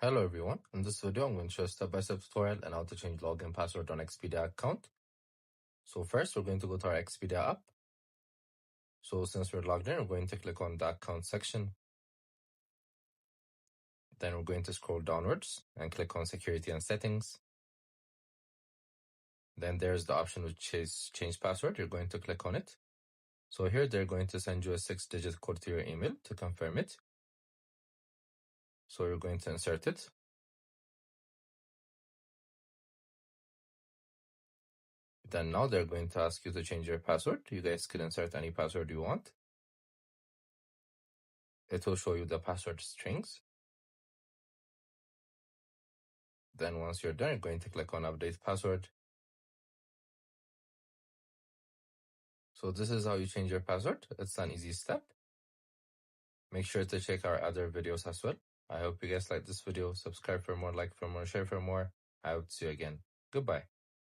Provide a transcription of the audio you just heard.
Hello everyone, in this video I'm going to show a step-by-step tutorial on how to change login password on Expedia account. So first we're going to go to our Expedia app. So since we're logged in, we're going to click on the account section. Then we're going to scroll downwards and click on security and settings. Then there's the option which is change password. You're going to click on it. So here they're going to send you a 6-digit code to your email to confirm it. So you're going to insert it. Then now they're going to ask you to change your password. You guys can insert any password you want. It will show you the password strings. Then once you're done, you're going to click on update password. So this is how you change your password. It's an easy step. Make sure to check our other videos as well. I hope you guys like this video. Subscribe for more, like for more, share for more. I hope to see you again. Goodbye.